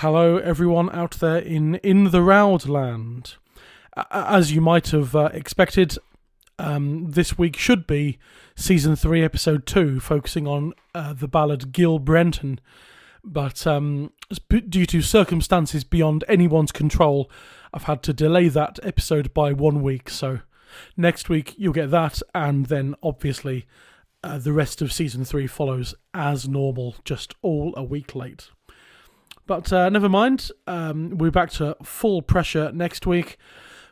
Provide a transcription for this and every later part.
Hello, everyone out there in the Roud land. As you might have expected, this week should be Season 3, Episode 2, focusing on the ballad Gil Brenton. But due to circumstances beyond anyone's control, I've had to delay that episode by 1 week. So next week you'll get that, and then obviously the rest of Season 3 follows as normal, just all a week late. But never mind, we're back to full pressure next week.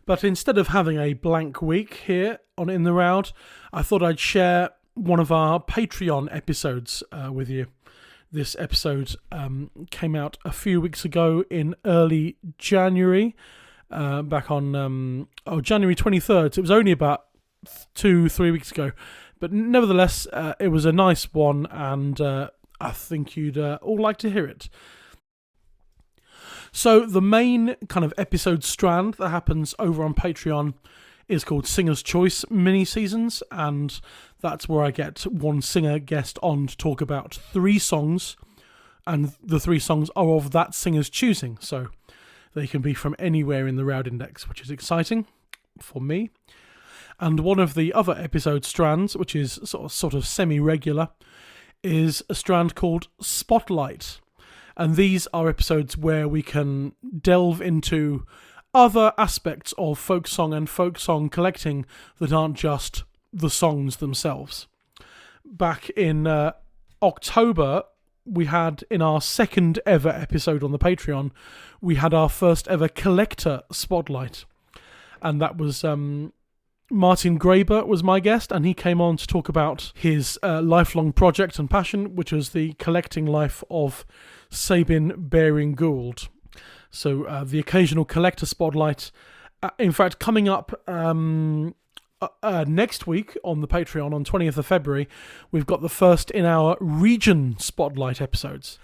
But instead of having a blank week here on In the Roud, I thought I'd share one of our Patreon episodes with you. This episode came out a few weeks ago in early January, back on January 23rd. So it was only about 2-3 weeks ago. But nevertheless, it was a nice one, and I think you'd all like to hear it. So the main kind of episode strand that happens over on Patreon is called Singer's Choice mini-seasons, and that's where I get one singer guest on to talk about 3 songs, and the 3 songs are of that singer's choosing, so they can be from anywhere in the Roud Index, which is exciting for me. And one of the other episode strands, which is sort of semi-regular, is a strand called Spotlight. And these are episodes where we can delve into other aspects of folk song and folk song collecting that aren't just the songs themselves. Back in October, we had, in our second ever episode on the Patreon, we had our first ever collector spotlight. And that was Martin Graeber was my guest, and he came on to talk about his lifelong project and passion, which was the collecting life of Sabin Baring Gould. So the occasional collector spotlight. In fact, coming up next week on the Patreon on 20th of February, we've got the first in our region spotlight episodes.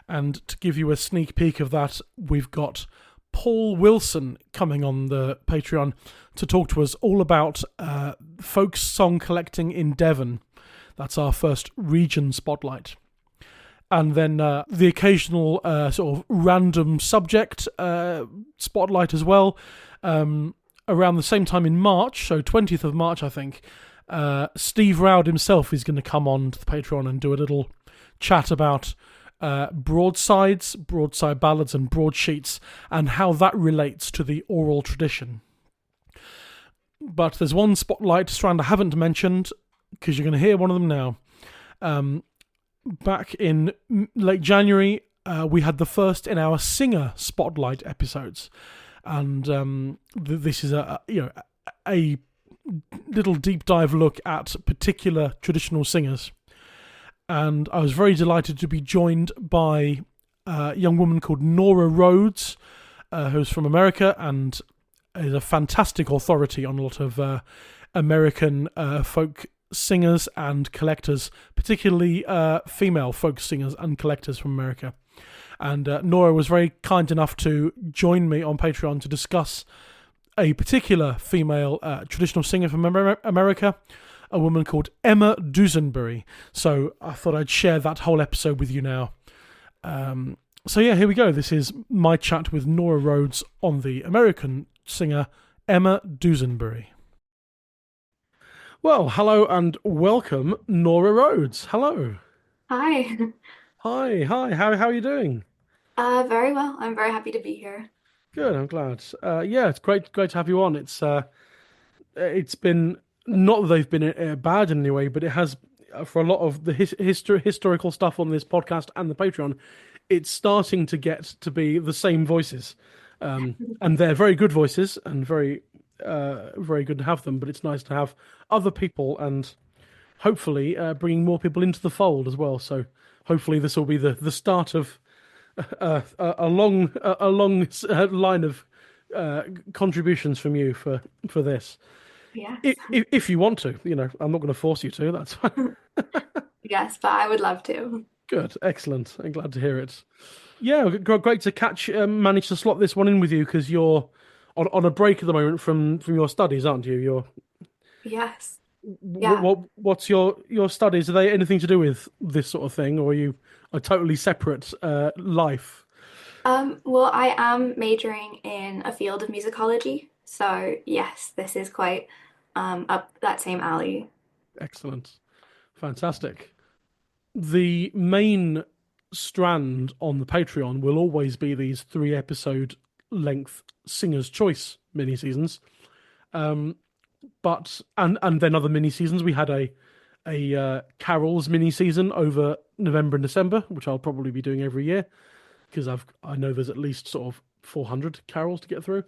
And to give you a sneak peek of that, we've got Paul Wilson coming on the Patreon to talk to us all about folk song collecting in Devon. That's our first region spotlight. And then the occasional sort of random subject spotlight as well. Around the same time in March, so 20th of March, I think, Steve Roud himself is going to come on to the Patreon and do a little chat about broadsides, broadside ballads and broadsheets, and how that relates to the oral tradition. But there's one spotlight strand I haven't mentioned, because you're going to hear one of them now. Back in late January, we had the first in our singer spotlight episodes, and this is a little deep dive look at particular traditional singers. And I was very delighted to be joined by a young woman called Nora Rodes, who's from America and is a fantastic authority on a lot of American folk singers and collectors, particularly female folk singers and collectors from America. And Nora was very kind enough to join me on Patreon to discuss a particular female traditional singer from America, a woman called Emma Dusenbury. So I thought I'd share that whole episode with you now. So yeah, here we go. This is my chat with Nora Rodes on the American singer Emma Dusenbury. Well, hello and welcome, Nora Rodes. Hello. Hi. Hi. How are you doing? Very well. I'm very happy to be here. Good. I'm glad. Yeah, it's great to have you on. It's been, not that they've been bad in any way, but it has for a lot of the historical stuff on this podcast and the Patreon. It's starting to get to be the same voices, and they're very good voices and very good to have them. But it's nice to have other people and hopefully bringing more people into the fold as well. So hopefully this will be the start of a long line of contributions from you for this. Yes. If you want to, I'm not going to force you to. That's fine. Yes, but I would love to. Good, excellent. I'm glad to hear it. Yeah, great to manage to slot this one in with you because you're on a break at the moment from your studies, aren't you? Yes. Yeah. What's your studies? Are they anything to do with this sort of thing, or are you a totally separate life? Well, I am majoring in a field of musicology, so yes, this is quite up that same alley. Excellent. Fantastic. The main strand on the Patreon will always be these 3 episode length Singer's Choice mini seasons. Um, but and then other mini seasons. We had a Carols mini season over November and December, which I'll probably be doing every year because I know there's at least sort of 400 carols to get through.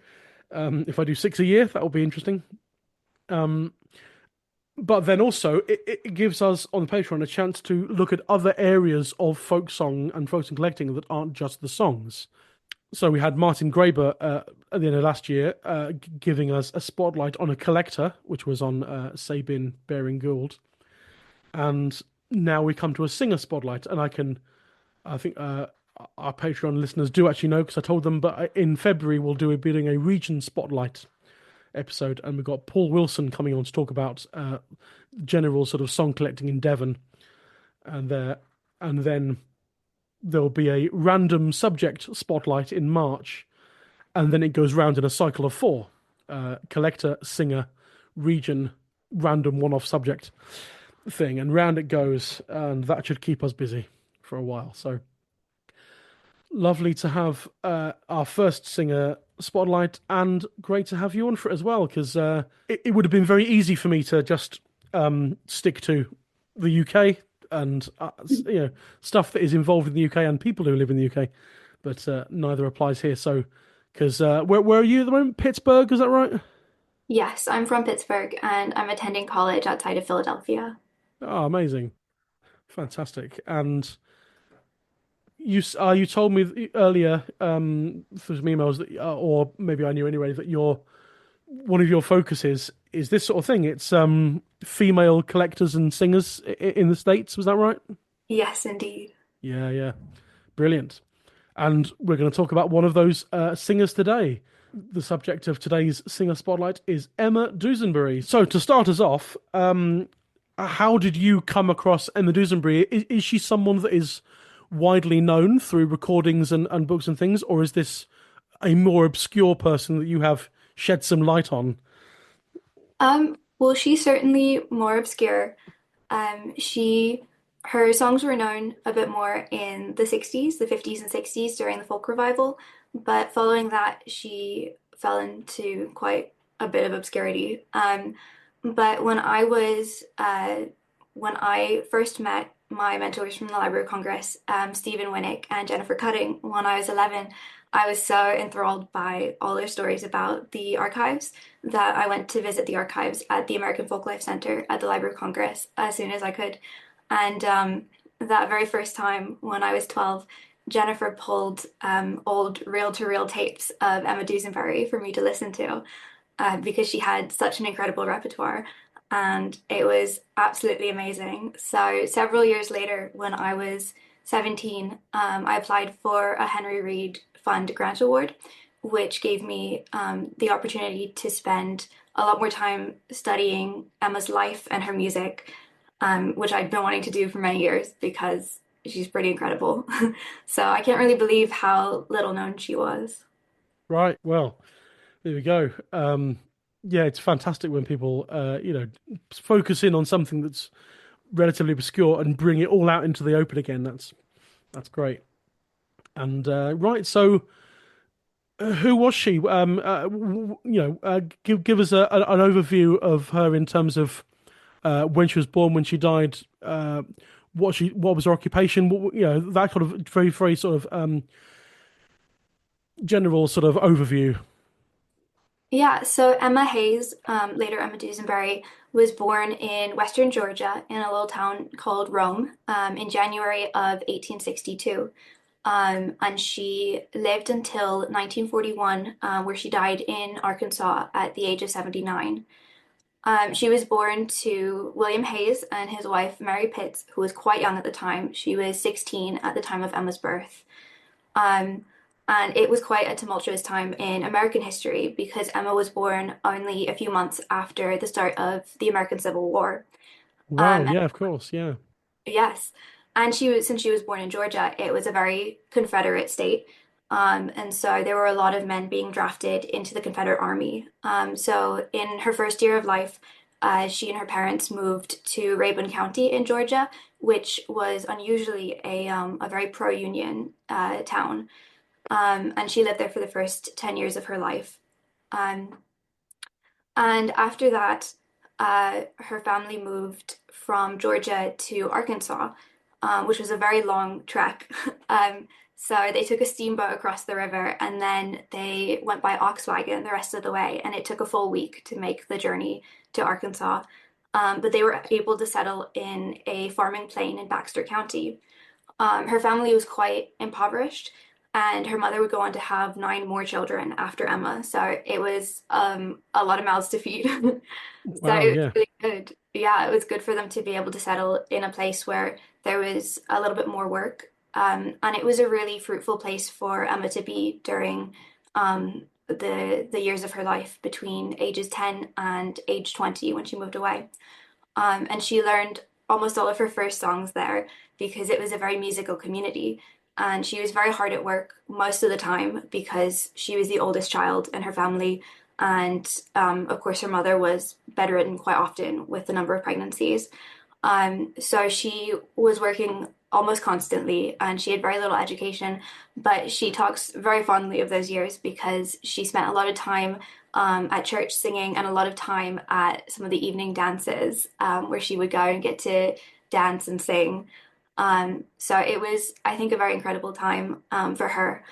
If I do 6 a year, that will be interesting. Um, but then also it gives us on the Patreon a chance to look at other areas of folk song and folk song collecting that aren't just the songs. So we had Martin Graeber at the end of last year giving us a spotlight on a collector, which was on Sabin Baring Gould, and now we come to a singer spotlight, and I think our Patreon listeners do actually know because I told them, but in February we'll be doing a region spotlight episode, and we've got Paul Wilson coming on to talk about general sort of song collecting in Devon, and then there'll be a random subject spotlight in March, and then it goes round in a cycle of 4: collector, singer, region, random one-off subject thing, and round it goes, and that should keep us busy for a while. So lovely to have our first singer spotlight, and great to have you on for it as well, because it would have been very easy for me to just stick to the UK and stuff that is involved in the UK and people who live in the UK, but neither applies here. So, because where are you at the moment? Pittsburgh, is that right? Yes, I'm from Pittsburgh and I'm attending college outside of Philadelphia. Oh, amazing, fantastic. And you told me earlier through some emails that, or maybe I knew anyway, that your one of your focuses is this sort of thing. It's female collectors and singers in the States. Was that right? Yes, indeed. Yeah, yeah, brilliant. And we're going to talk about one of those singers today. The subject of today's singer spotlight is Emma Dusenbury. So to start us off, how did you come across Emma Dusenbury? Is she someone that is widely known through recordings and books and things, or is this a more obscure person that you have shed some light on? Well, she's certainly more obscure. She her songs were known a bit more in the 60s, the 50s and 60s during the folk revival, but following that she fell into quite a bit of obscurity. But when I first met my mentors from the Library of Congress, Stephen Winnick and Jennifer Cutting, when I was 11, I was so enthralled by all their stories about the archives that I went to visit the archives at the American Folklife Center at the Library of Congress as soon as I could. And that very first time when I was 12, Jennifer pulled old reel-to-reel tapes of Emma Dusenbury for me to listen to because she had such an incredible repertoire. And it was absolutely amazing. So several years later, when I was 17, I applied for a Henry Reed Fund Grant Award, which gave me the opportunity to spend a lot more time studying Emma's life and her music, which I'd been wanting to do for many years because she's pretty incredible. So I can't really believe how little known she was. Right. Well, there we go. Yeah, it's fantastic when people, focus in on something that's relatively obscure and bring it all out into the open again. That's great. And right, so who was she? Give us an overview of her in terms of when she was born, when she died, what was her occupation, that kind of very very sort of general sort of overview. Yeah, so Emma Hayes, later Emma Dusenbury, was born in Western Georgia in a little town called Rome in January of 1862. And she lived until 1941, where she died in Arkansas at the age of 79. She was born to William Hayes and his wife Mary Pitts, who was quite young at the time. She was 16 at the time of Emma's birth. Um, and it was quite a tumultuous time in American history because Emma was born only a few months after the start of the American Civil War. Wow. Um, Yeah. Of course. Yeah. yes, and she was since she was born in Georgia, it was a very Confederate state. And so there were a lot of men being drafted into the Confederate Army. So in her first year of life, she and her parents moved to Rabun County in Georgia, which was unusually a very pro-Union town. And she lived there for the first 10 years of her life. Um, and after that, her family moved from Georgia to Arkansas, which was a very long trek. So they took a steamboat across the river and then they went by ox wagon the rest of the way. And it took a full week to make the journey to Arkansas. But they were able to settle in a farming plain in Baxter County. Her family was quite impoverished, and her mother would go on to have nine more children after Emma. So it was a lot of mouths to feed. So Wow, it was yeah. really good. Yeah, it was good for them to be able to settle in a place where there was a little bit more work. And it was a really fruitful place for Emma to be during the years of her life between ages 10 and age 20 when she moved away. And she learned almost all of her first songs there because it was a very musical community. And she was very hard at work most of the time because she was the oldest child in her family. And of course, her mother was bedridden quite often with the number of pregnancies. So she was working almost constantly and she had very little education, but she talks very fondly of those years because she spent a lot of time at church singing and a lot of time at some of the evening dances where she would go and get to dance and sing. So it was, I think, a very incredible time for her.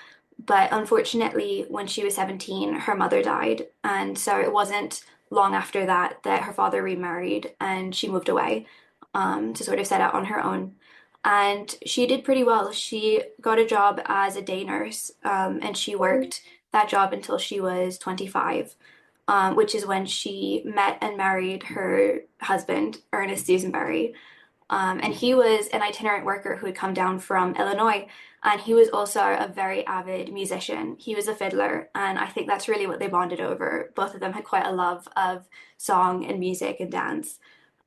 But unfortunately, when she was 17, her mother died. And so it wasn't long after that that her father remarried and she moved away to sort of set out on her own. And she did pretty well. She got a job as a day nurse, and she worked that job until she was 25, which is when she met and married her husband, Ernest Dusenbury. And he was an itinerant worker who had come down from Illinois, and he was also a very avid musician. He was a fiddler, and I think that's really what they bonded over. Both of them had quite a love of song and music and dance.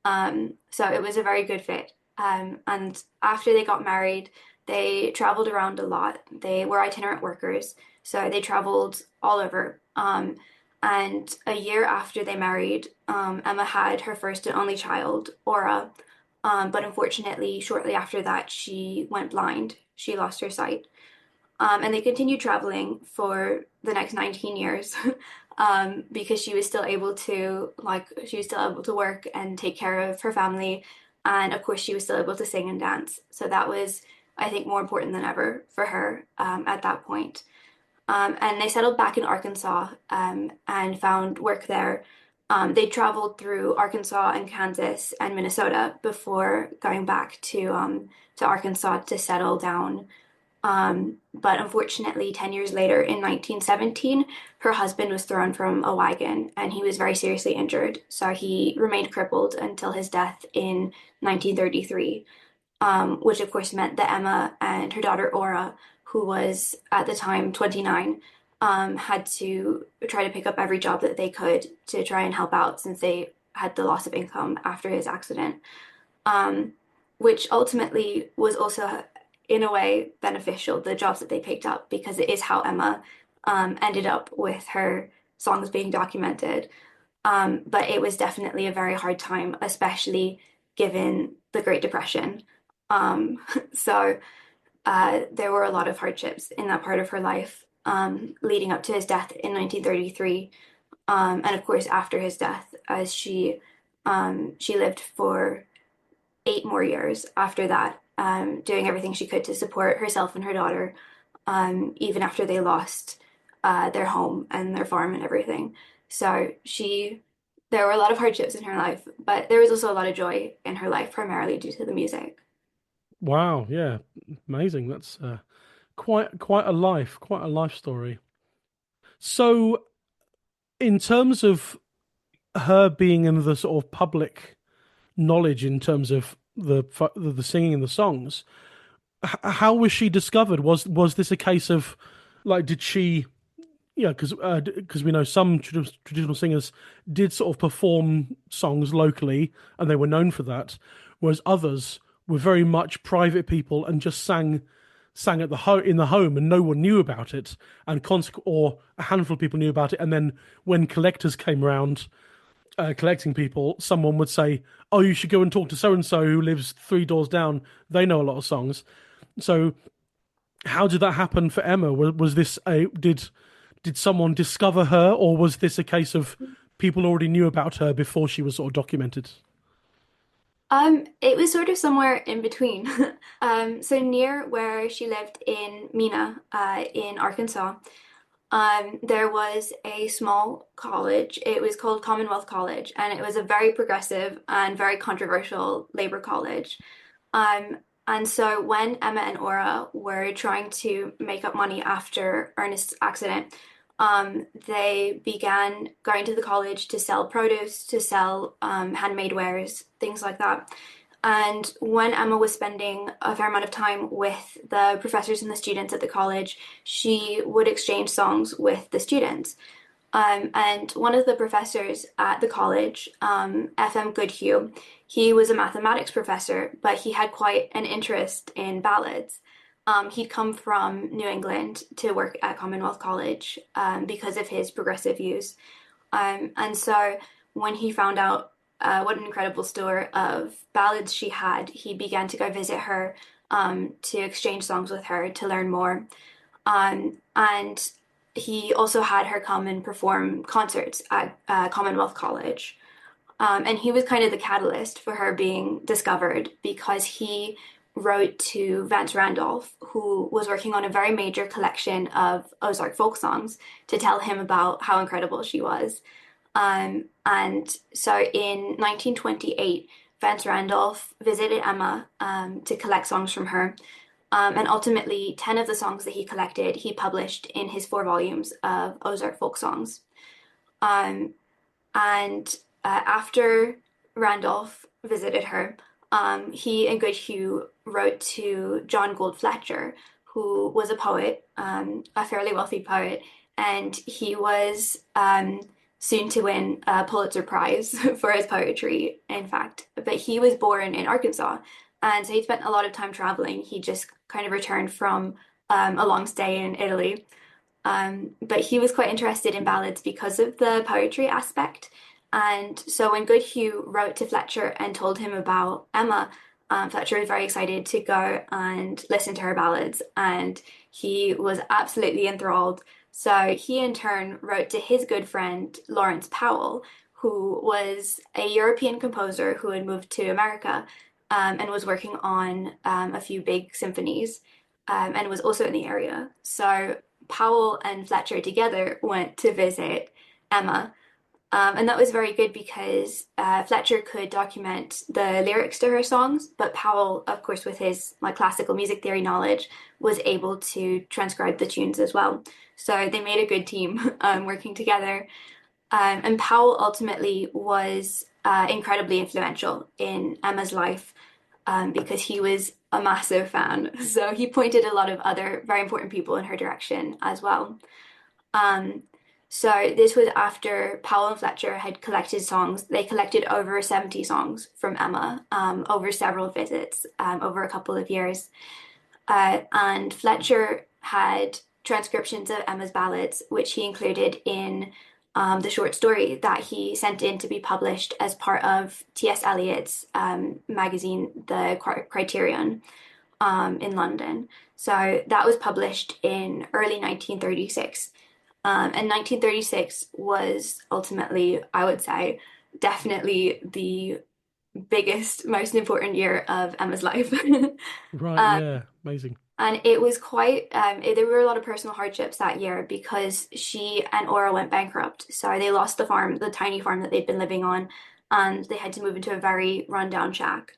So it was a very good fit. And after they got married, they traveled around a lot. They were itinerant workers, so they traveled all over. And a year after they married, Emma had her first and only child, Aura. But unfortunately, shortly after that, she went blind. She lost her sight. And they continued traveling for the next 19 years because she was still able to, like, she was still able to work and take care of her family. And of course, she was still able to sing and dance. So that was, I think, more important than ever for her at that point. And they settled back in Arkansas and found work there. They traveled through Arkansas and Kansas and Minnesota before going back to Arkansas to settle down. But unfortunately, 10 years later, in 1917, her husband was thrown from a wagon and he was very seriously injured. So he remained crippled until his death in 1933, which of course meant that Emma and her daughter Aura, who was at the time 29, had to try to pick up every job that they could to try and help out since they had the loss of income after his accident, um, which ultimately was also, in a way, beneficial, the jobs that they picked up, because it is how Emma ended up with her songs being documented. But it was definitely a very hard time, especially given the Great Depression. Um, so there were a lot of hardships in that part of her life leading up to his death in 1933. And of course, after his death, as she lived for 8 more years after that, doing everything she could to support herself and her daughter, even after they lost their home and their farm and everything. So there were a lot of hardships in her life, but there was also a lot of joy in her life, primarily due to the music. Wow, yeah. Amazing. That's quite a life story. So, in terms of her being in the sort of public knowledge in terms of the singing and the songs, how was she discovered? Was this a case of like did she yeah, because we know some traditional singers did sort of perform songs locally and they were known for that, whereas others were very much private people and just sang at in the home and no one knew about it, and or a handful of people knew about it, and then when collectors came around collecting people, someone would say, "Oh, you should go and talk to so and so who lives three doors down. They know a lot of songs." So, how did that happen for Emma? Was this a did someone discover her, or was this a case of people already knew about her before she was sort of documented? It was sort of somewhere in between. So near where she lived in Mina, in Arkansas, there was a small college. It was called Commonwealth College, and it was a very progressive and very controversial labor college. Um, and so when Emma and Aura were trying to make up money after Ernest's accident, they began going to the college to sell produce, to sell handmade wares, things like that. And when Emma was spending a fair amount of time with the professors and the students at the college, she would exchange songs with the students. And one of the professors at the college, F.M. Goodhue, he was a mathematics professor, but he had quite an interest in ballads. He'd come from New England to work at Commonwealth College because of his progressive views. And so when he found out what an incredible store of ballads she had, he began to go visit her to exchange songs with her to learn more. And he also had her come and perform concerts at Commonwealth College. And he was kind of the catalyst for her being discovered because he wrote to Vance Randolph, who was working on a very major collection of Ozark folk songs, to tell him about how incredible she was. And so in 1928, Vance Randolph visited Emma to collect songs from her. And ultimately, 10 of the songs that he collected, he published in his 4 volumes of Ozark folk songs. Um, and after Randolph visited her, he and Goodhue wrote to John Gould Fletcher, who was a poet, a fairly wealthy poet, and he was soon to win a Pulitzer Prize for his poetry, in fact. But he was born in Arkansas, and so he spent a lot of time traveling. He just kind of returned from a long stay in Italy. But he was quite interested in ballads because of the poetry aspect. And so when Goodhue wrote to Fletcher and told him about Emma, Fletcher was very excited to go and listen to her ballads, and he was absolutely enthralled. So he in turn wrote to his good friend Lawrence Powell, who was a European composer who had moved to America and was working on a few big symphonies and was also in the area. So Powell and Fletcher together went to visit Emma. And that was very good because Fletcher could document the lyrics to her songs, but Powell, of course, with his like classical music theory knowledge, was able to transcribe the tunes as well. So they made a good team working together. And Powell ultimately was incredibly influential in Emma's life because he was a massive fan. So he pointed a lot of other very important people in her direction as well. Um, so this was after Powell and Fletcher had collected songs. They collected over 70 songs from Emma over several visits over a couple of years. And Fletcher had transcriptions of Emma's ballads, which he included in the short story that he sent in to be published as part of T.S. Eliot's magazine, The Criterion, in London. So that was published in early 1936. And 1936 was ultimately, I would say, definitely the biggest, most important year of Emma's life. Right, Um, yeah, amazing. and it was quite, there were a lot of personal hardships that year because she and Aura went bankrupt. So they lost the farm, the tiny farm that they'd been living on, and they had to move into a very rundown shack.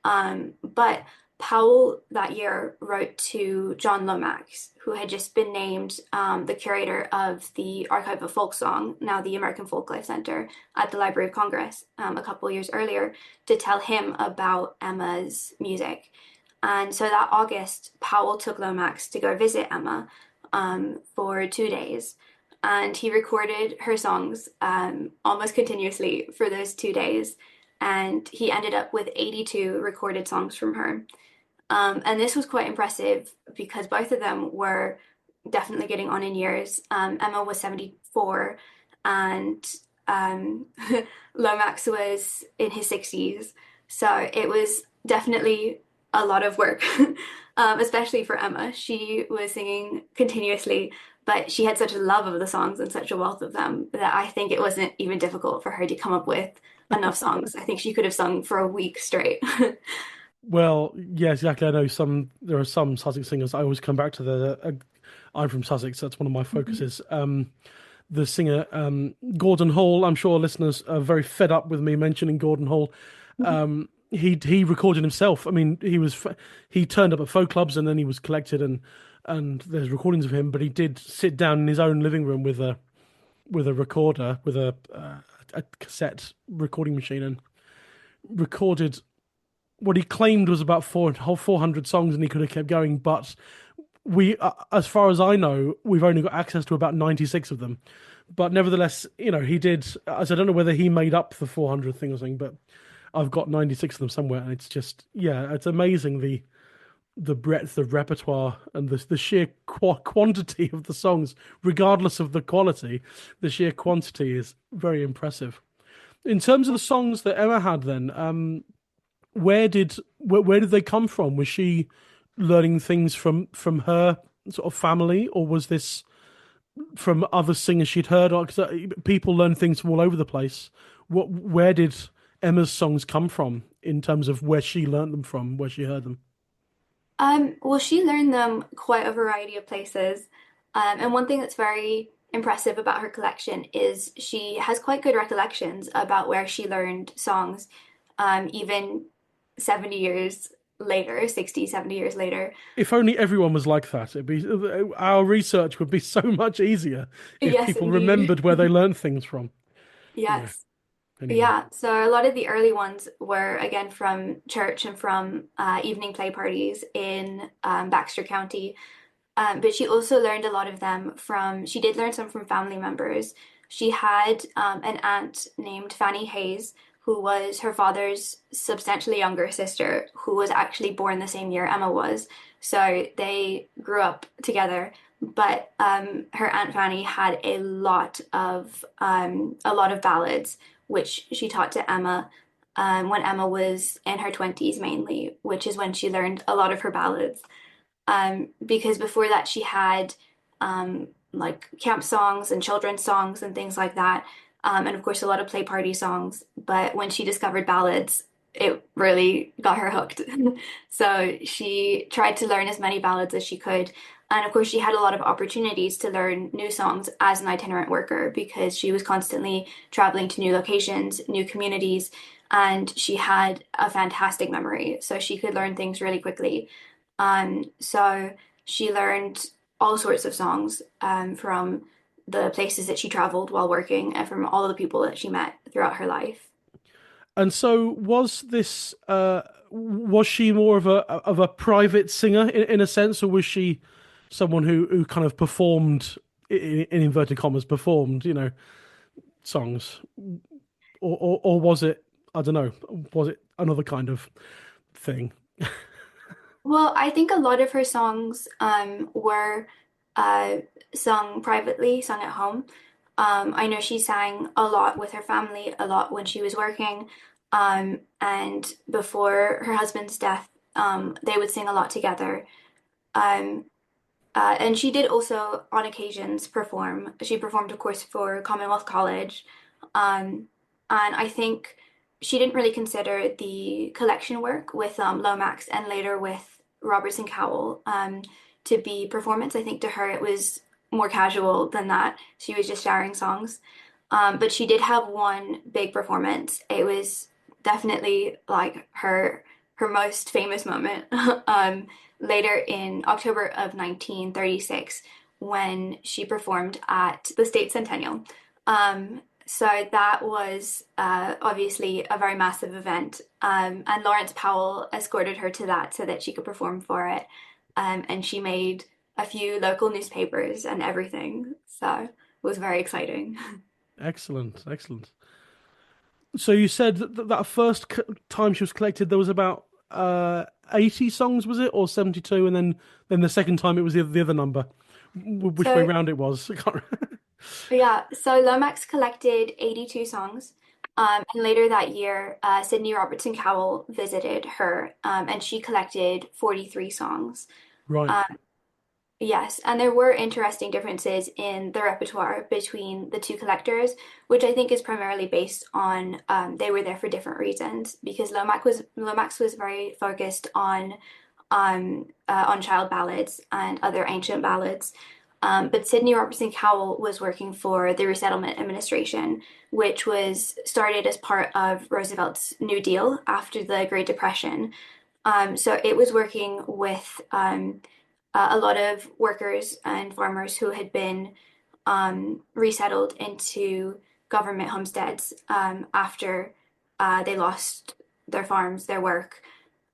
But Powell that year wrote to John Lomax, who had just been named the curator of the Archive of Folk Song, now the American Folklife Center, at the Library of Congress a couple of years earlier, to tell him about Emma's music. And so that August, Powell took Lomax to go visit Emma for 2 days. And he recorded her songs almost continuously for those 2 days. And he ended up with 82 recorded songs from her. And this was quite impressive because both of them were definitely getting on in years. Emma was 74 and um, Lomax was in his 60s. So it was definitely a lot of work, especially for Emma. She was singing continuously, but she had such a love of the songs and such a wealth of them that I think it wasn't even difficult for her to come up with enough songs. I think she could have sung for a week straight. Well, yeah, exactly. I know there are some Sussex singers. I always come back to I'm from Sussex. That's one of my focuses. The singer Gordon Hall. I'm sure listeners are very fed up with me mentioning Gordon Hall. He recorded himself. I mean, he turned up at folk clubs and then he was collected and there's recordings of him. But he did sit down in his own living room with a recorder with a cassette recording machine and recorded what he claimed was about 400 songs, and he could have kept going. But as far as I know, we've only got access to about 96 of them. But nevertheless, he did. As I don't know whether he made up the 400 thing or something, but I've got 96 of them somewhere, and it's just, yeah, it's amazing the breadth of repertoire and the sheer quantity of the songs, regardless of the quality. The sheer quantity is very impressive. In terms of the songs that Emma had, then, where did they come from? Was she learning things from her sort of family, or was this from other singers she'd heard? Or cause people learn things from all over the place. Where did Emma's songs come from in terms of where she learned them from, where she heard them? Well, she learned them quite a variety of places. And one thing that's very impressive about her collection is she has quite good recollections about where she learned songs, even 70 years later, 60, 70 years later. If only everyone was like that, our research would be so much easier if Yes, people indeed. remembered where they learned things from. Yeah. Yes. Anyway. Yeah, so a lot of the early ones were again from church and from evening play parties in Baxter County. But she also learned a lot of them she did learn some from family members. She had an aunt named Fanny Hayes, who was her father's substantially younger sister, who was actually born the same year Emma was. So they grew up together. But her Aunt Fanny had a lot of ballads, which she taught to Emma when Emma was in her 20s mainly, which is when she learned a lot of her ballads. Because before that she had like camp songs and children's songs and things like that, and of course a lot of play party songs. But when she discovered ballads, it really got her hooked. So she tried to learn as many ballads as she could. And of course, she had a lot of opportunities to learn new songs as an itinerant worker because she was constantly traveling to new locations, new communities, and she had a fantastic memory. So she could learn things really quickly. So she learned all sorts of songs from the places that she traveled while working and from all of the people that she met throughout her life. And so was she more of a private singer in a sense, or was she someone who kind of performed in inverted commas performed, songs, or was it, I don't know, was it another kind of thing? Well, I think a lot of her songs were uh, sung privately, sung at home. I know she sang a lot with her family, a lot when she was working. And before her husband's death, they would sing a lot together. Um, and she did also, on occasions, perform. She performed, of course, for Commonwealth College. Um, and I think she didn't really consider the collection work with Lomax and later with Robertson Cowell to be performance. I think to her it was more casual than that. She was just sharing songs. But she did have one big performance. It was definitely like her most famous moment. Later in October of 1936 when she performed at the State Centennial. So that was obviously a very massive event. And Lawrence Powell escorted her to that so that she could perform for it. And she made a few local newspapers and everything. So it was very exciting. Excellent, excellent. So you said that first time she was collected, there was about 80 songs, was it, or 72, and then the second time it was the other number. Which way So round it was? I can't remember. yeah, so Lomax collected 82 songs. And later that year, Sydney Robertson Cowell visited her, and she collected 43 songs. Right. Um, yes, and there were interesting differences in the repertoire between the two collectors, which I think is primarily based on they were there for different reasons. Because Lomax was very focused on child ballads and other ancient ballads. But Sydney Robertson Cowell was working for the Resettlement Administration, which was started as part of Roosevelt's New Deal after the Great Depression. So it was working with a lot of workers and farmers who had been resettled into government homesteads after they lost their farms, their work.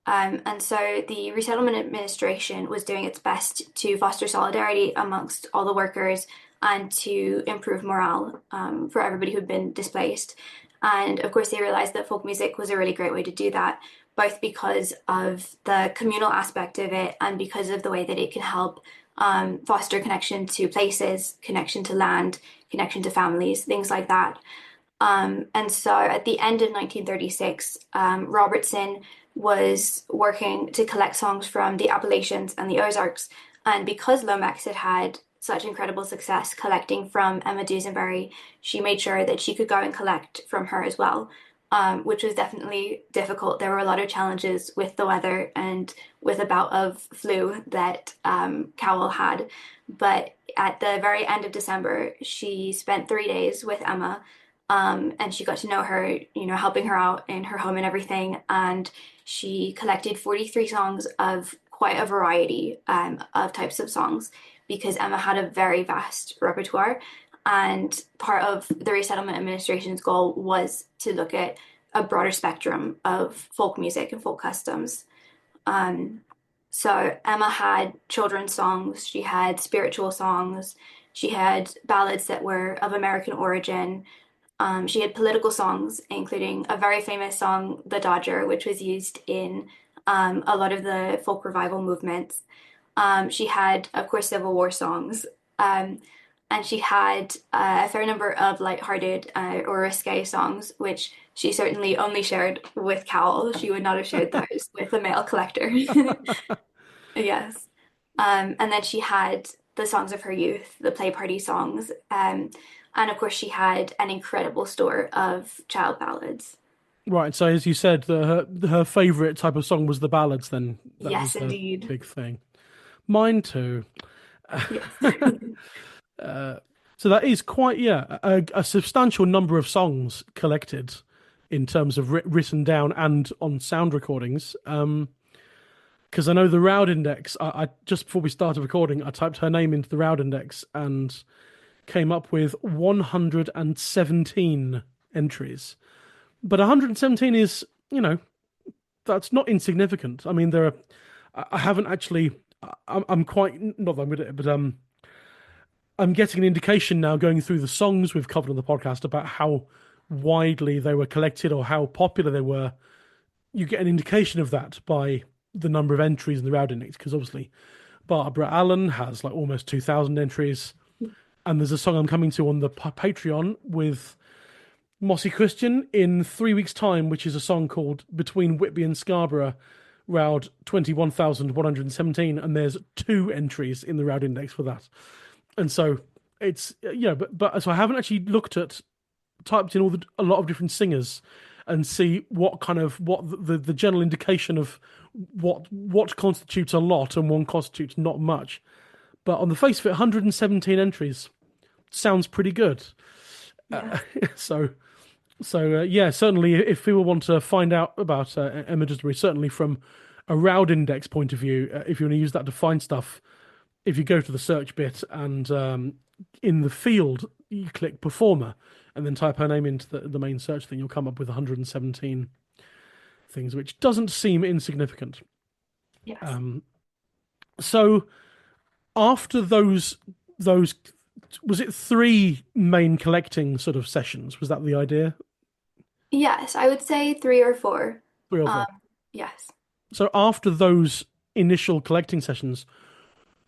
And so the Resettlement Administration was doing its best to foster solidarity amongst all the workers and to improve morale for everybody who'd been displaced. And of course, they realized that folk music was a really great way to do that, both because of the communal aspect of it and because of the way that it can help foster connection to places, connection to land, connection to families, things like that. And so at the end of 1936, Robertson was working to collect songs from the Appalachians and the Ozarks. And because Lomax had had such incredible success collecting from Emma Dusenbury, she made sure that she could go and collect from her as well, which was definitely difficult. There were a lot of challenges with the weather and with a bout of flu that Cowell had. But at the very end of December, she spent 3 days with Emma, and she got to know her, helping her out in her home and everything. And she collected 43 songs of quite a variety of types of songs because Emma had a very vast repertoire. And part of the Resettlement Administration's goal was to look at a broader spectrum of folk music and folk customs. Um, so Emma had children's songs, she had spiritual songs, she had ballads that were of American origin. She had political songs, including a very famous song, The Dodger, which was used in a lot of the folk revival movements. She had, of course, Civil War songs. And she had a fair number of lighthearted or risque songs, which she certainly only shared with Cowell. She would not have shared those with a male collector. Yes. And then she had the songs of her youth, the play party songs. And of course, she had an incredible store of child ballads. Right. So as you said, her favorite type of song was the ballads. Then that Yes, was the indeed. big thing. Mine too. Yes. So that is quite, yeah, a substantial number of songs collected in terms of written down and on sound recordings. Because I know the Roud Index. I just before we started recording, I typed her name into the Roud Index and came up with 117 entries. But 117 is, that's not insignificant. I mean, there are. I haven't actually. I'm quite not that I'm good at it, but I'm getting an indication now going through the songs we've covered on the podcast about how widely they were collected or how popular they were. You get an indication of that by the number of entries in the Roud Index, because obviously Barbara Allen has like almost 2,000 entries, and there's a song I'm coming to on the Patreon with Mossy Christian in 3 weeks' time, which is a song called Between Whitby and Scarborough, Roud 21,117, and there's 2 entries in the Roud Index for that. And so it's but so I haven't actually typed in a lot of different singers and see what the general indication of what constitutes a lot and what constitutes not much. But on the face of it, 117 entries sounds pretty good. Yeah. So yeah, certainly if people want to find out about Emma Dusenbury, certainly from a Roud Index point of view, if you want to use that to find stuff, if you go to the search bit and in the field you click performer and then type her name into the main search thing, you'll come up with 117 things, which doesn't seem insignificant. Yes. So after those was it 3 main collecting sort of sessions? Was that the idea? Yes, I would say 3 or 4. 3 or Um, 4? yes. So after those initial collecting sessions,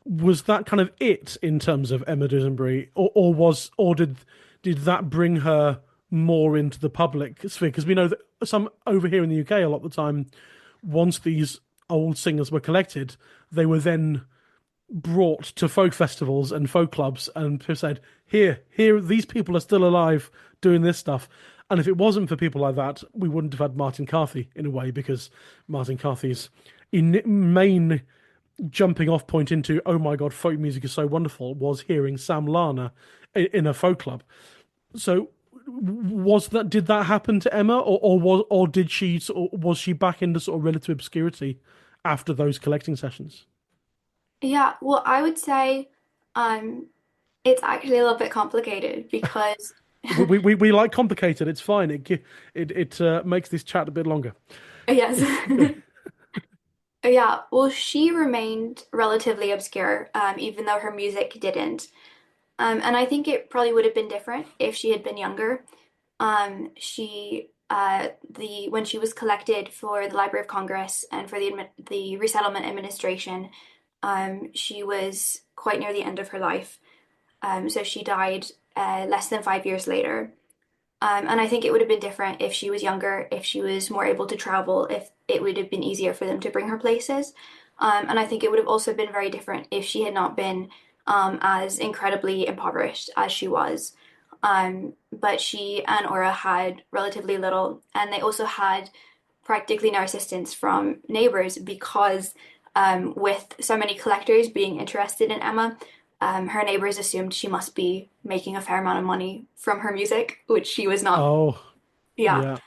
was that kind of it in terms of Emma Dusenbury, or did that bring her more into the public sphere? Because we know that some over here in the UK, a lot of the time, once these old singers were collected, they were then brought to folk festivals and folk clubs, and people said, "Here, these people are still alive doing this stuff." And if it wasn't for people like that, we wouldn't have had Martin Carthy in a way, because Martin Carthy's main jumping off point into, oh my god, folk music is so wonderful, was hearing Sam Larner in a folk club. So did that happen to Emma, or did she was she back into sort of relative obscurity after those collecting sessions? Yeah, well, I would say um, it's actually a little bit complicated because We like complicated. It's fine. It makes this chat a bit longer. yes. Yeah, well, she remained relatively obscure, even though her music didn't. And I think it probably would have been different if she had been younger. She the when she was collected for the Library of Congress and for the Resettlement Administration, she was quite near the end of her life. So she died less than 5 years later. And I think it would have been different if she was younger, if she was more able to travel, if it would have been easier for them to bring her places. And I think it would have also been very different if she had not been as incredibly impoverished as she was. But she and Aura had relatively little, and they also had practically no assistance from neighbors because with so many collectors being interested in Emma, her neighbors assumed she must be making a fair amount of money from her music, which she was not. Oh, Yeah.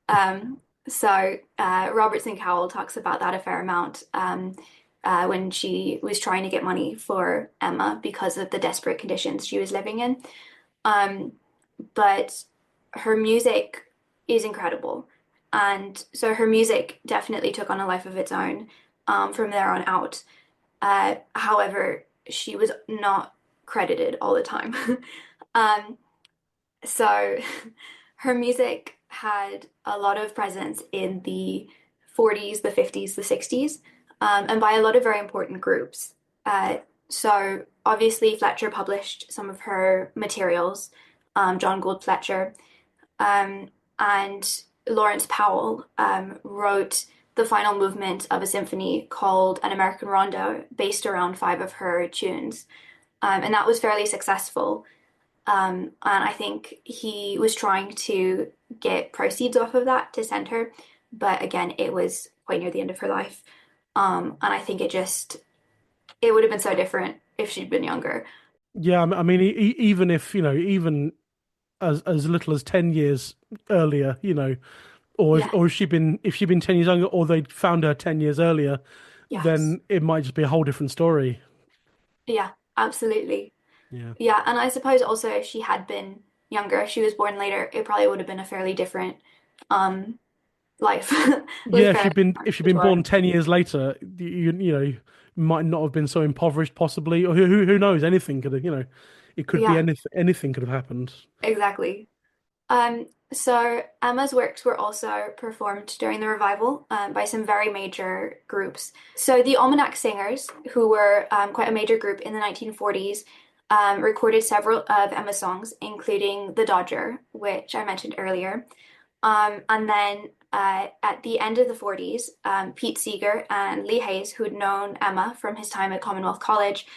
yeah. So Robertson Cowell talks about that a fair amount when she was trying to get money for Emma because of the desperate conditions she was living in. Um, but her music is incredible. And so her music definitely took on a life of its own from there on out. However, she was not credited all the time. um, so her music had a lot of presence in the 40s, the 50s, the 60s, and by a lot of very important groups. So obviously, Fletcher published some of her materials, John Gould Fletcher, um, and Lawrence Powell wrote the final movement of a symphony called An American Rondo, based around five of her tunes. And that was fairly successful. And I think he was trying to get proceeds off of that to send her. But again, it was quite near the end of her life. And I think it would have been so different if she'd been younger. Yeah, I mean, even if, even as little as 10 years earlier, Yeah, or if she'd been 10 years younger, or they'd found her 10 years earlier, yes. then it might just be a whole different story. Yeah, absolutely. Yeah. Yeah, and I suppose also if she had been younger, if she was born later, it probably would have been a fairly different um life Yeah, with her if she'd as been well. born 10 years later, might not have been so impoverished, possibly, or who knows? Anything could have, it could be Yeah, anything could have happened. exactly. So Emma's works were also performed during the revival by some very major groups. So the Almanac Singers, who were quite a major group in the 1940s, recorded several of Emma's songs, including The Dodger, which I mentioned earlier. And then at the end of the 40s, Pete Seeger and Lee Hayes, who had known Emma from his time at Commonwealth College,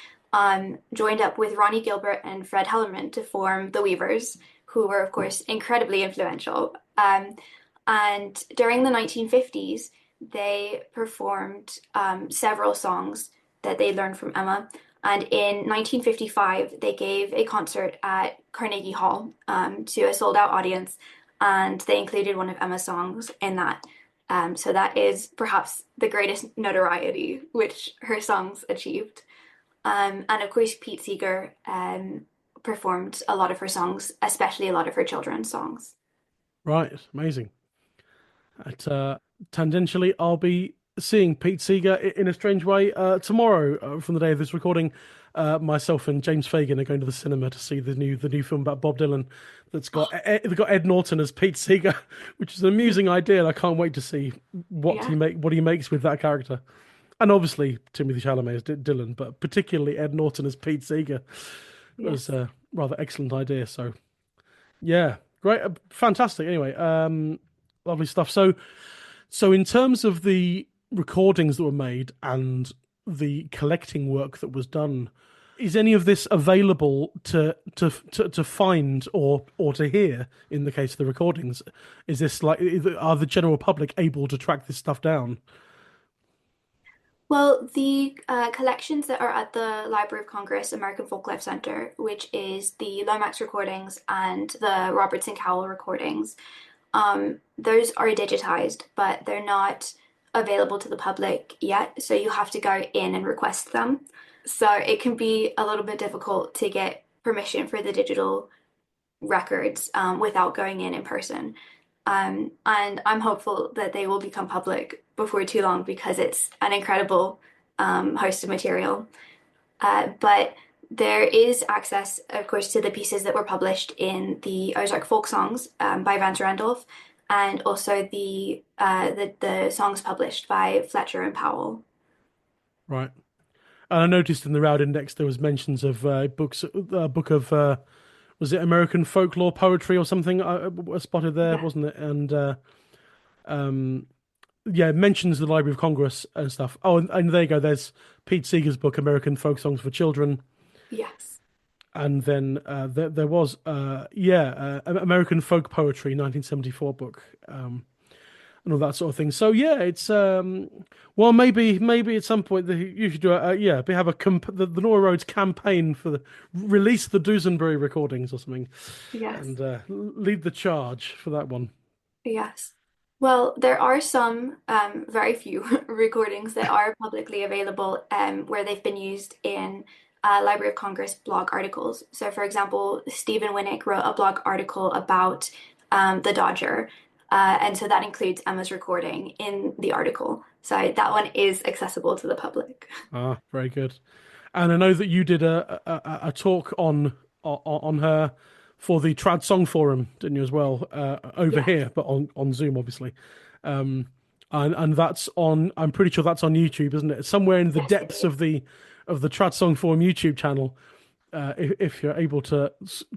joined up with Ronnie Gilbert and Fred Hellerman to form the Weavers, who were, of course, incredibly influential. And during the 1950s, they performed several songs that they learned from Emma. And in 1955, they gave a concert at Carnegie Hall to a sold out audience, and they included one of Emma's songs in that. So that is perhaps the greatest notoriety which her songs achieved. And of course, Pete Seeger performed a lot of her songs, especially a lot of her children's songs. Right, amazing. Tangentially, I'll be seeing Pete Seeger in a strange way tomorrow from the day of this recording. myself and James Fagan are going to the cinema to see the new film about Bob Dylan that's got Ed Norton as Pete Seeger, which is an amusing idea, and I can't wait to see Yeah. what he makes with that character. And obviously Timothy Chalamet as Dylan, but particularly Ed Norton as Pete Seeger was Yes. a rather excellent idea. So yeah, great, fantastic. Anyway, lovely stuff. So in terms of the recordings that were made and the collecting work that was done, is any of this available to find or to hear in the case of the recordings? Is this like, are the general public able to track this stuff down? Well, the collections that are at the Library of Congress American Folklife Center, which is the Lomax recordings and the Robertson Cowell recordings, those are digitized, but they're not available to the public yet. So you have to go in and request them. So it can be a little bit difficult to get permission for the digital records without going in person. And I'm hopeful that they will become public before too long because it's an incredible host of material. But there is access, of course, to the pieces that were published in the Ozark Folk Songs by Vance Randolph, and also the songs published by Fletcher and Powell. Right. And I noticed in the Roud Index there was mentions of books, a book of was it American folklore poetry or something? I spotted there, Yeah. wasn't it? And um, yeah, it mentions the Library of Congress and stuff. Oh, and there you go. There's Pete Seeger's book, American Folk Songs for Children, Yes. and then there was American Folk Poetry, 1974 book. And all that sort of thing. So yeah, it's well, maybe at some point you should do have the Nora Rodes campaign for the release the Dusenbury recordings or something, Yes. and lead the charge for that one. Yes. Well, there are some, very few recordings that are publicly available where they've been used in Library of Congress blog articles. So, for example, Stephen Winnick wrote a blog article about the Dodger, and so that includes Emma's recording in the article. So that one is accessible to the public. Ah, very good. And I know that you did a talk on her for the Trad Song Forum, didn't you, as well, over Yes. here, but on Zoom, obviously. Um, and that's on. I'm pretty sure that's on YouTube, isn't it? Somewhere in the Yes, it depths is. of the Trad Song Forum YouTube channel, if you're able to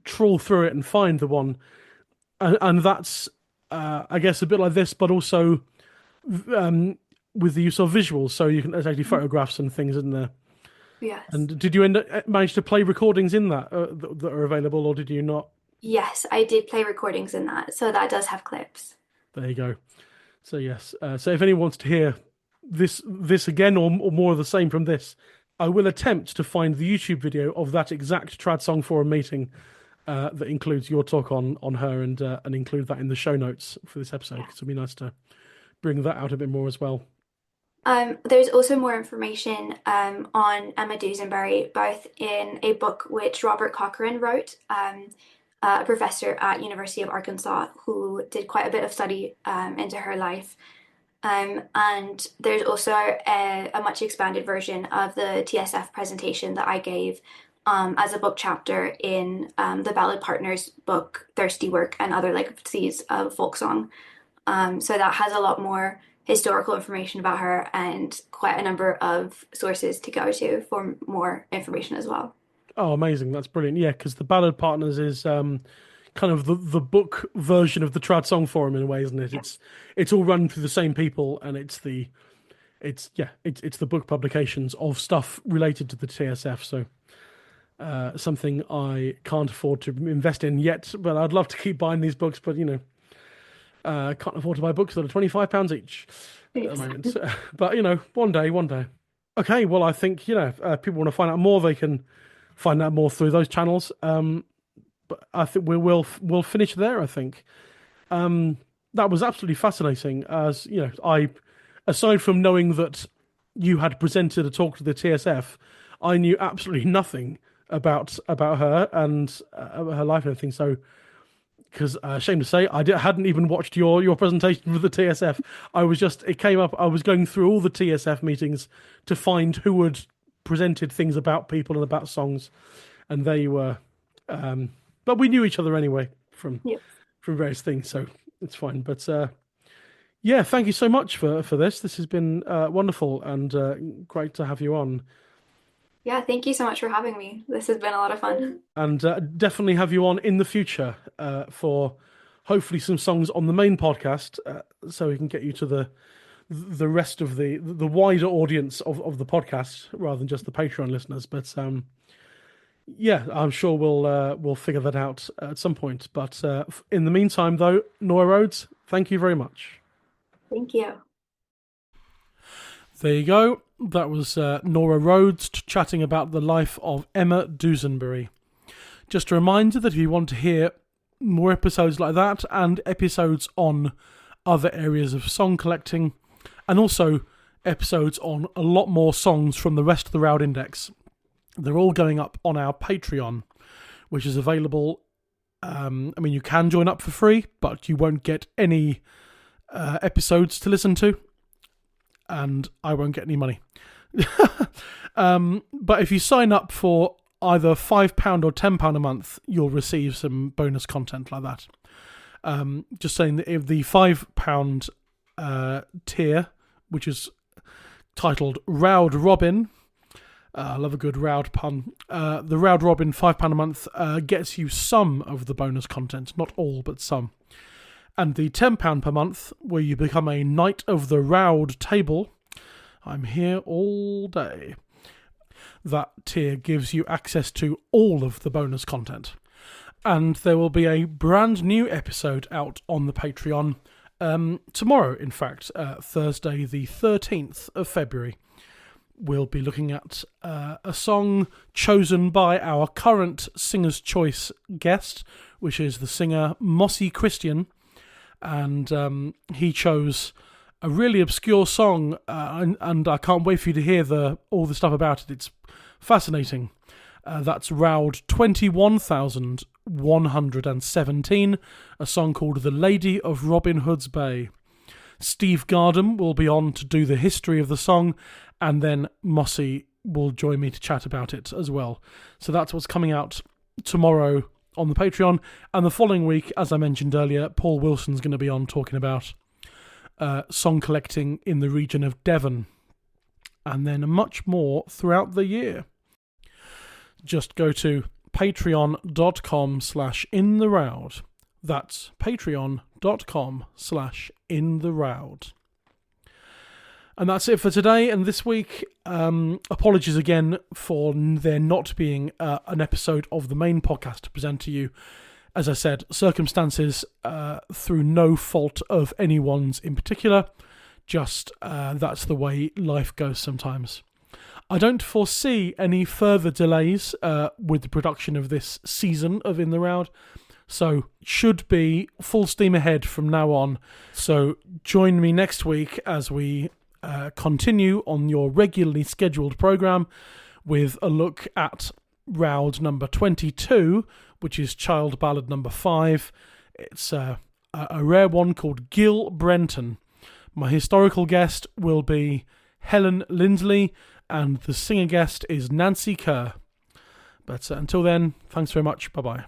trawl through it and find the one, and that's I guess a bit like this, but also um, with the use of visuals, so you can there's actually Mhm. photographs and things in there. Yes. And did you end up manage to play recordings in that that are available, or did you not? Yes, I did play recordings in that. So that does have clips. There you go. So yes, so if anyone wants to hear this again or more of the same from this, I will attempt to find the YouTube video of that exact Trad Song Forum meeting that includes your talk on her and include that in the show notes for this episode. Yeah. 'Cause it'd be nice to bring that out a bit more as well. There's also more information on Emma Dusenbury, both in a book which Robert Cochrane wrote, a professor at University of Arkansas who did quite a bit of study into her life. And there's also a much expanded version of the TSF presentation that I gave as a book chapter in the Ballad Partners book, Thirsty Work and Other Legacies of Folk Song. So that has a lot more historical information about her and quite a number of sources to go to for more information as well. Oh, amazing! That's brilliant. Yeah, because the Ballad Partners is kind of the book version of the Trad Song Forum in a way, isn't it? Yes. It's all run through the same people, and it's the book publications of stuff related to the TSF. So something I can't afford to invest in yet, but I'd love to keep buying these books. But can't afford to buy books that are £25 each at the Yes. moment. But one day, one day. Okay, well, I think if people want to find out more, they can find out more through those channels. But I think we'll finish there. I think that was absolutely fascinating. As I aside from knowing that you had presented a talk to the TSF, I knew absolutely nothing about her and her life and everything. So, because shame to say, hadn't even watched your presentation for the TSF. It came up. I was going through all the TSF meetings to find who had presented things about people and about songs, and there you were. But we knew each other anyway from various things, so it's fine. But yeah, thank you so much for this. This has been wonderful and great to have you on. Yeah, thank you so much for having me. This has been a lot of fun. And definitely have you on in the future for hopefully some songs on the main podcast, so we can get you to the rest of the wider audience of the podcast rather than just the Patreon listeners. But yeah, I'm sure we'll figure that out at some point. But in the meantime, though, Nora Rodes, thank you very much. Thank you. There you go. That was Nora Rodes chatting about the life of Emma Dusenbury. Just a reminder that if you want to hear more episodes like that and episodes on other areas of song collecting, and also episodes on a lot more songs from the rest of the Roud Index, they're all going up on our Patreon, which is available. I mean, you can join up for free, but you won't get any episodes to listen to, and I won't get any money. But if you sign up for either £5 or £10 a month, you'll receive some bonus content like that. Just saying that if the £5 tier, which is titled Roud Robin, I love a good Roud pun. The Roud Robin £5 a month gets you some of the bonus content, not all, but some. And the £10 per month, where you become a Knight of the Roud table, I'm here all day. That tier gives you access to all of the bonus content. And there will be a brand new episode out on the Patreon tomorrow, in fact, Thursday the 13th of February. We'll be looking at a song chosen by our current Singer's Choice guest, which is the singer Mossy Christian. And he chose a really obscure song, and I can't wait for you to hear all the stuff about it. It's fascinating. That's Roud 21,117, a song called The Lady of Robin Hood's Bay. Steve Gardam will be on to do the history of the song, and then Mossy will join me to chat about it as well. So that's what's coming out tomorrow on the Patreon. And the following week, as I mentioned earlier, Paul Wilson's going to be on talking about song collecting in the region of Devon. And then much more throughout the year. Just go to patreon.com/intheroud. That's patreon.com/intheroud. And that's it for today and this week. Apologies again for there not being an episode of the main podcast to present to you. As I said, circumstances through no fault of anyone's in particular. Just that's the way life goes sometimes. I don't foresee any further delays with the production of this season of In the Roud. So should be full steam ahead from now on. So join me next week as we continue on your regularly scheduled programme with a look at Roud number 22, which is Child Ballad number 5. It's a rare one called Gil Brenton. My historical guest will be Helen Lindley, and the singer guest is Nancy Kerr. But until then, thanks very much. Bye-bye.